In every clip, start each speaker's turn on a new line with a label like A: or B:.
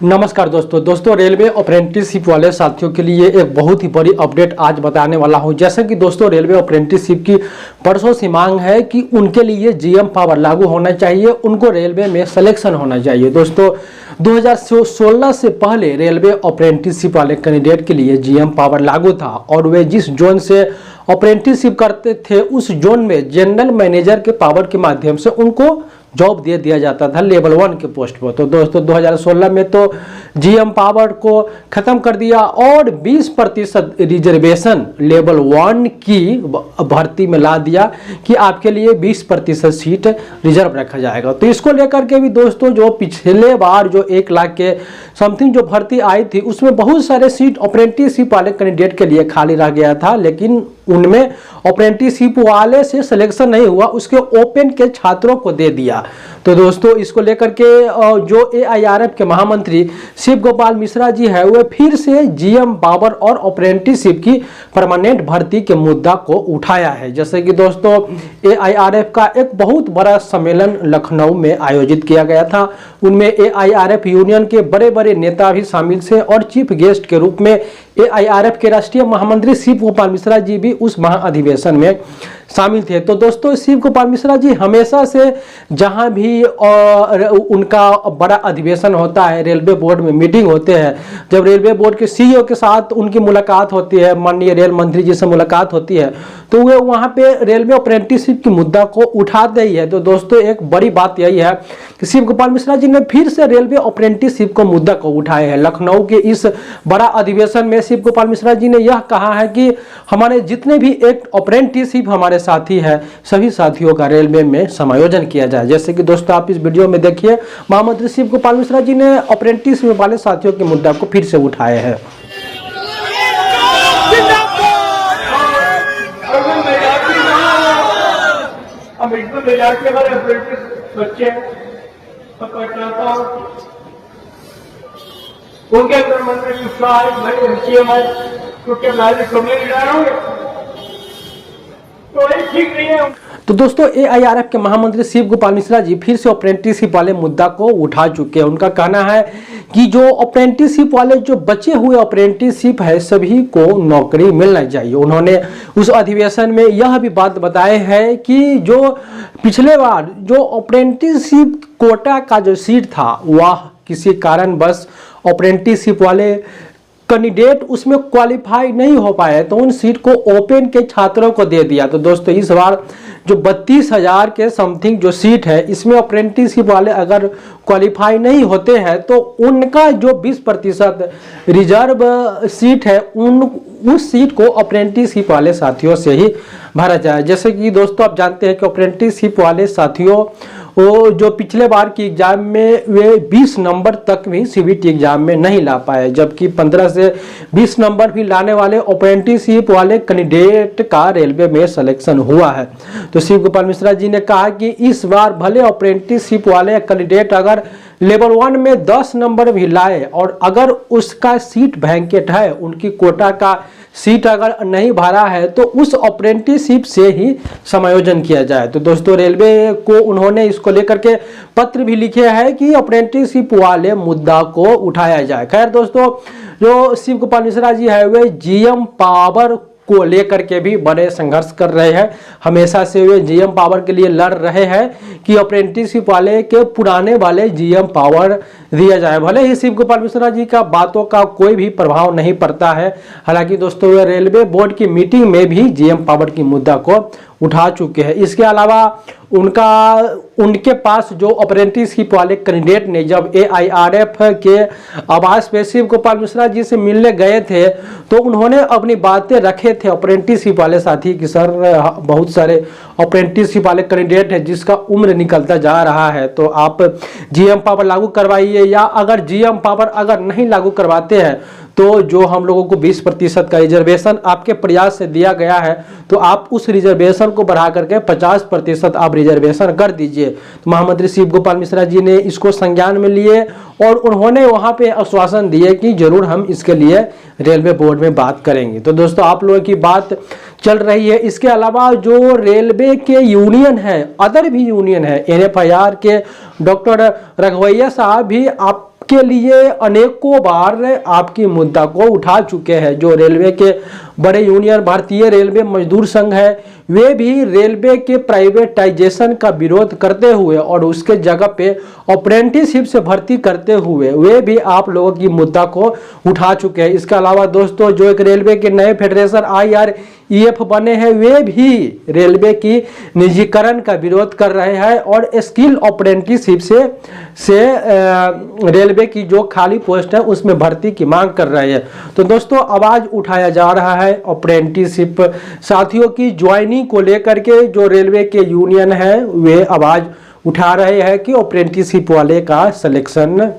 A: नमस्कार दोस्तों railway apprenticeship वाले साथियों के लिए एक बहुत ही बड़ी अपडेट आज बताने वाला हूं। जैसे कि दोस्तों रेलवे अप्रेंटिसशिप की परसों से मांग है कि उनके लिए जीएम पावर लागू होना चाहिए, उनको रेलवे में सिलेक्शन होना चाहिए। दोस्तों 2016 से पहले रेलवे अप्रेंटिसशिप वाले कैंडिडेट के लिए जीएम पावर लागू था और वे जिस जोन से अप्रेंटिसशिप करते थे उस जोन में जनरल मैनेजर के पावर के माध्यम से उनको जॉब दे दिया जाता था लेवल 1 के पोस्ट पर। तो दोस्तों 2016 में तो जीएम पावर को खत्म कर दिया और 20% रिजर्वेशन लेवल 1 की भर्ती में ला दिया कि आपके लिए 20% सीट रिजर्व रखा जाएगा। तो इसको लेकर के भी दोस्तों जो पिछले बार जो 1 लाख के समथिंग जो भर्ती आई थी उसमें बहुत सारे सीट अप्रेंटिसशिप वाले कैंडिडेट के लिए खाली रह गया था, लेकिन उनमें अप्रेंटिसशिप वाले से सिलेक्शन नहीं हुआ, उसके ओपन के छात्रों को दे दिया। तो दोस्तों इसको लेकर के जो एआईआरएफ के महामंत्री शिव गोपाल मिश्रा जी है वे फिर से जीएम पावर और अप्रेंटिसशिप की परमानेंट भर्ती के मुद्दा को उठाया है। जैसे कि दोस्तों एआईआरएफ का एक बहुत बड़ा सम्मेलन लखनऊ में आयोजित किया गया था, उनमें एआईआरएफ यूनियन के बड़े बड़े नेता भी शामिल थे और चीफ गेस्ट के रूप में एआईआरएफ के राष्ट्रीय महामंत्री शिव गोपाल मिश्रा जी भी उस महाअधिवेशन में शामिल थे। तो दोस्तों शिव गोपाल मिश्रा जी हमेशा से जहां भी उनका बड़ा अधिवेशन होता है, रेलवे बोर्ड में मीटिंग होते हैं, जब रेलवे बोर्ड के सीईओ के साथ उनकी मुलाकात होती है, माननीय रेल मंत्री जी से मुलाकात होती है, तो वे वहां पे रेलवे अप्रेंटिसशिप की मुद्दा को उठाते ही है। तो दोस्तों एक बड़ी बात यही है कि शिव गोपाल मिश्रा जी ने फिर से रेलवे अप्रेंटिसशिप को मुद्दा को उठाए हैं। लखनऊ के इस बड़ा अधिवेशन में शिव गोपाल मिश्रा जी ने यह कहा है कि हमारे जितने भी एक अप्रेंटिसशिप हमारे साथी है सभी साथियों का रेलवे में समायोजन किया जाए। जैसे कि दोस्तों आप इस वीडियो में देखिए, महामंत्री शिव गोपाल मिश्रा जी ने अप्रेंटिसशिप वाले साथियों के मुद्दा को फिर से उठाए हैं।
B: बच्चे उनके अंदर मंत्री उत्साह है, बड़ी हसीम है, क्योंकि रिटायर होंगे तो ये ठीक नहीं है।
A: तो दोस्तों एआईआरएफ के महामंत्री शिव गोपाल मिश्रा जी फिर से अप्रेंटिसशिप वाले मुद्दा को उठा चुके हैं। उनका कहना है कि जो अप्रेंटिसशिप वाले जो बचे हुए अप्रेंटिसशिप है सभी को नौकरी मिलना चाहिए। उन्होंने उस अधिवेशन में यह भी बात बताए है कि जो पिछले बार जो अप्रेंटिसशिप कोटा का जो सीट था वह किसी कारण बस अप्रेंटिसशिप वाले कैंडिडेट उसमें क्वालिफाई नहीं हो पाए तो उन सीट को ओपन के छात्रों को दे दिया। तो दोस्तों इस बार जो 32,000 के समथिंग जो सीट है इसमें अप्रेंटिसशिप वाले अगर क्वालिफाई नहीं होते हैं तो उनका जो 20% रिजर्व सीट है उस सीट को अप्रेंटिसशिप वाले साथियों से ही भरा जाए। जैसे कि दोस्तों आप जानते हैं कि अप्रेंटिसशिप वाले साथियों वो जो पिछले बार की एग्जाम में वे 20 नंबर तक भी सीबीटी एग्जाम में नहीं ला पाए, जबकि 15 से 20 नंबर भी लाने वाले अप्रेंटिसशिप वाले कैंडिडेट का रेलवे में सिलेक्शन हुआ है। तो शिव गोपाल मिश्रा जी ने कहा कि इस बार भले अप्रेंटिसशिप वाले कैंडिडेट अगर लेवल 1 में 10 नंबर भी लाए और अगर उसका सीट वैकेंट है, उनकी कोटा का सीट अगर नहीं भरा है तो उस अप्रेंटिसशिप से ही समायोजन किया जाए। तो दोस्तों रेलवे को उन्होंने इसको लेकर के पत्र भी लिखे हैं कि अप्रेंटिसशिप वाले मुद्दा को उठाया जाए। खैर दोस्तों जो शिव गोपाल मिश्रा जी है वे जीएम पावर को लेकर के भी बड़े संघर्ष कर रहे हैं। हमेशा से वे जीएम पावर के लिए लड़ रहे हैं कि अप्रेंटिसशिप वाले के पुराने वाले जीएम पावर दिया जाए। भले ही शिव गोपाल मिश्रा जी का बातों का कोई भी प्रभाव नहीं पड़ता है, हालांकि दोस्तों वे रेलवे बोर्ड की मीटिंग में भी जीएम पावर की मुद्दा को उठा चुके हैं। इसके अलावा उनके पास जो अप्रेंटिसशिप वाले कैंडिडेट ने जब एआईआरएफ के आवास पे शिव गोपाल मिश्रा जी से मिलने गए थे तो उन्होंने अपनी बातें रखे थे अप्रेंटिसशिप वाले साथी कि सर बहुत सारे अप्रेंटिसशिप वाले कैंडिडेट है जिसका उम्र निकलता जा रहा है, तो आप जीएम पावर लागू करवाइए, या अगर जीएम पावर अगर नहीं लागू करवाते हैं तो जो हम लोगों को 20% का रिजर्वेशन आपके प्रयास से दिया गया है तो आप उस रिजर्वेशन को बढ़ा करके 50% आप रिजर्वेशन कर दीजिए। तो महामंत्री शिव गोपाल मिश्रा जी ने इसको संज्ञान में लिए और उन्होंने वहां पे आश्वासन दिए कि जरूर हम इसके लिए रेलवे बोर्ड में बात करेंगे। तो दोस्तों आप लोगों की बात चल रही है। इसके अलावा जो रेलवे के यूनियन है, अदर भी यूनियन है, एनएफआईआर के डॉक्टर रघवैया साहब भी आप के लिए अनेकों बार आपकी मुद्दा को उठा चुके हैं। जो रेलवे के बड़े यूनियन भारतीय रेलवे मजदूर संघ है, वे भी रेलवे के प्राइवेटाइजेशन का विरोध करते हुए और उसके जगह पे अप्रेंटिसशिप से भर्ती करते हुए वे भी आप लोगों की मुद्दा को उठा चुके हैं। इसके अलावा दोस्तों, जो एक रेलवे के नए फेडरेशन IREF बने हैं, वे भी रेलवे की निजीकरण का विरोध कर रहे हैं और स्किल अप्रेंटिसशिप से रेलवे की जो खाली पोस्ट है उसमें भर्ती की मांग कर रहे हैं। तो दोस्तों, आवाज उठाया जा रहा है अप्रेंटिसशिप साथियों की ज्वाइनिंग को लेकर के। जो रेलवे के यूनियन है वे आवाज उठा रहे हैं कि अप्रेंटिसशिप वाले का सिलेक्शन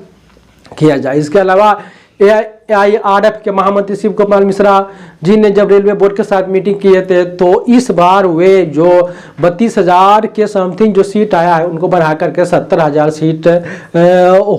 A: किया जाए। इसके अलावा AIRF के महामंत्री शिव गोपाल मिश्रा जी ने जब रेलवे बोर्ड के साथ मीटिंग किए थे, तो इस बार वे जो 32,000 के समथिंग जो सीट आया है उनको बढ़ा करके 70,000 सीट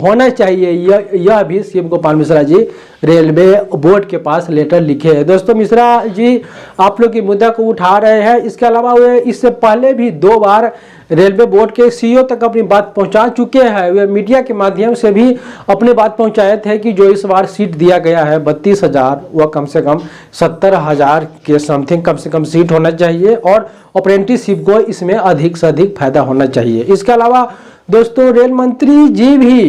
A: होना चाहिए, यह भी शिव गोपाल मिश्रा जी रेलवे बोर्ड के पास लेटर लिखे हैं। दोस्तों, मिश्रा जी आप लोग की मुद्दा को उठा रहे हैं। इसके अलावा वे इससे पहले भी 2 बार रेलवे बोर्ड के CEO तक अपनी बात पहुंचा चुके हैं। वे मीडिया के माध्यम से भी अपनी बात पहुंचाए थे कि जो इस बार सीट दिया गया है 32,000, वह कम से कम 70,000 के समथिंग कम से कम सीट होना चाहिए और अप्रेंटिसशिप को इसमें अधिक से अधिक फायदा होना चाहिए। इसके अलावा दोस्तों, रेल मंत्री जी भी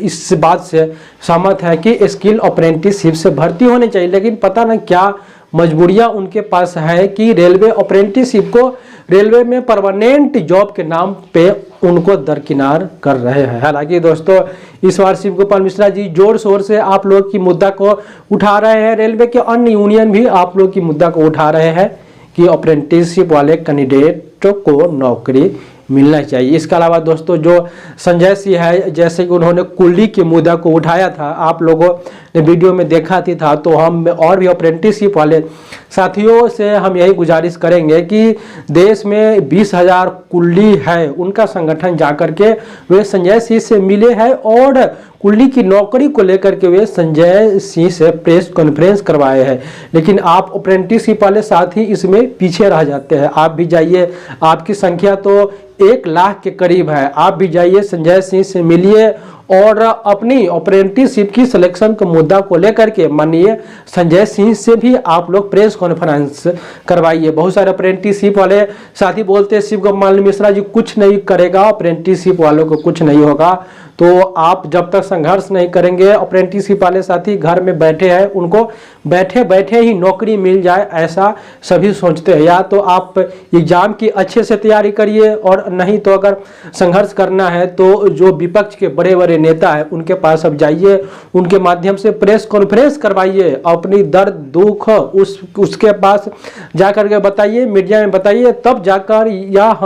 A: इस बात से सहमत है कि स्किल अप्रेंटिसशिप से भर्ती होनी चाहिए, लेकिन पता नहीं क्या मजबूरियां उनके पास है कि रेलवे अप्रेंटिसशिप को रेलवे में परमानेंट जॉब के नाम पे उनको दरकिनार कर रहे हैं। हालांकि दोस्तों, इस बार शिव गोपाल मिश्रा जी जोर शोर से आप लोग की मुद्दा को उठा रहे हैं। रेलवे के अन्य यूनियन भी आप लोग की मुद्दा को उठा रहे हैं कि अप्रेंटिसशिप वाले कैंडिडेट को नौकरी मिलना चाहिए। इसके अलावा दोस्तों, जो संजय सिंह है, जैसे कि उन्होंने कुल्ली के मुद्दा को उठाया था, आप लोगों ने वीडियो में देखा था, तो हम और भी अप्रेंटिसशिप वाले साथियों से हम यही गुजारिश करेंगे कि देश में 20,000 कुल्ली है, उनका संगठन जाकर के वे संजय सिंह से मिले हैं और कुल्ली की नौकरी को लेकर के वे संजय सिंह से प्रेस कॉन्फ्रेंस करवाए हैं। लेकिन आप अप्रेंटिसशिप वाले साथी इसमें पीछे रह जाते हैं। आप भी जाइए, आपकी संख्या तो 1 लाख के करीब है, आप भी जाइए, संजय सिंह से मिलिए और अपनी अप्रेंटिसशिप की सिलेक्शन के मुद्दा को लेकर के माननीय संजय सिंह से भी आप लोग प्रेस कॉन्फ्रेंस करवाइए। बहुत सारे अप्रेंटिसशिप वाले साथी बोलते हैं शिव गोपाल मिश्रा जी कुछ नहीं करेगा, अप्रेंटिसशिप वालों को कुछ नहीं होगा। तो आप जब तक संघर्ष नहीं करेंगे, अप्रेंटिसशिप वाले साथी घर में बैठे हैं, उनको बैठे बैठे ही नौकरी मिल जाए ऐसा सभी सोचते हैं। या तो आप एग्जाम की अच्छे से तैयारी करिए और नहीं तो अगर संघर्ष करना है तो जो विपक्ष के बड़े बड़े नेता है उनके पास अब जाइए, उनके माध्यम से प्रेस कॉन्फ्रेंस करवाइए, अपनी दर्द दुख उसके पास जाकर के बताइए, मीडिया में बताइए, तब जाकर यह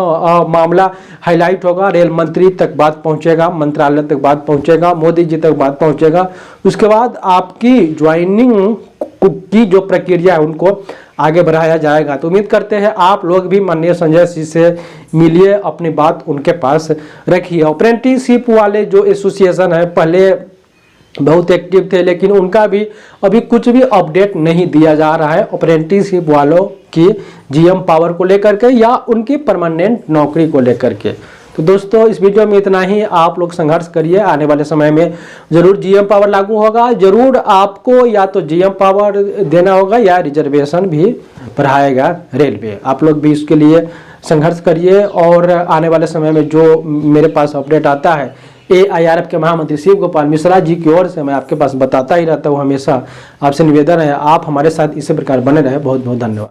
A: मामला हाईलाइट होगा, रेल मंत्री तक बात पहुंचेगा, मंत्रालय तक बात पहुंचेगा, मोदी जी तक बात पहुंचेगा। उसके बाद आपकी ज्वाइनिंग की जो प्रक्रिया है उनको आगे बढ़ाया जाएगा। तो उम्मीद करते हैं आप लोग भी माननीय संजय सिंह से मिलिए, अपनी बात उनके पास रखिए। अप्रेंटिसशिप वाले जो एसोसिएशन है पहले बहुत एक्टिव थे, लेकिन उनका भी अभी कुछ भी अपडेट नहीं दिया जा रहा है अप्रेंटिसशिप वालों की GM पावर को लेकर के या उनकी परमानेंट नौकरी को लेकर के। तो दोस्तों, इस वीडियो में इतना ही। आप लोग संघर्ष करिए, आने वाले समय में जरूर GM पावर लागू होगा, जरूर आपको या तो GM पावर देना होगा या रिजर्वेशन भी बढ़ाएगा रेलवे। आप लोग भी इसके लिए संघर्ष करिए और आने वाले समय में जो मेरे पास अपडेट आता है AIRF के महामंत्री शिव गोपाल मिश्रा जी की ओर से मैं आपके पास बताता ही रहता हूँ। हमेशा आपसे निवेदन है आप हमारे साथ इसी प्रकार बने रहे। बहुत बहुत धन्यवाद।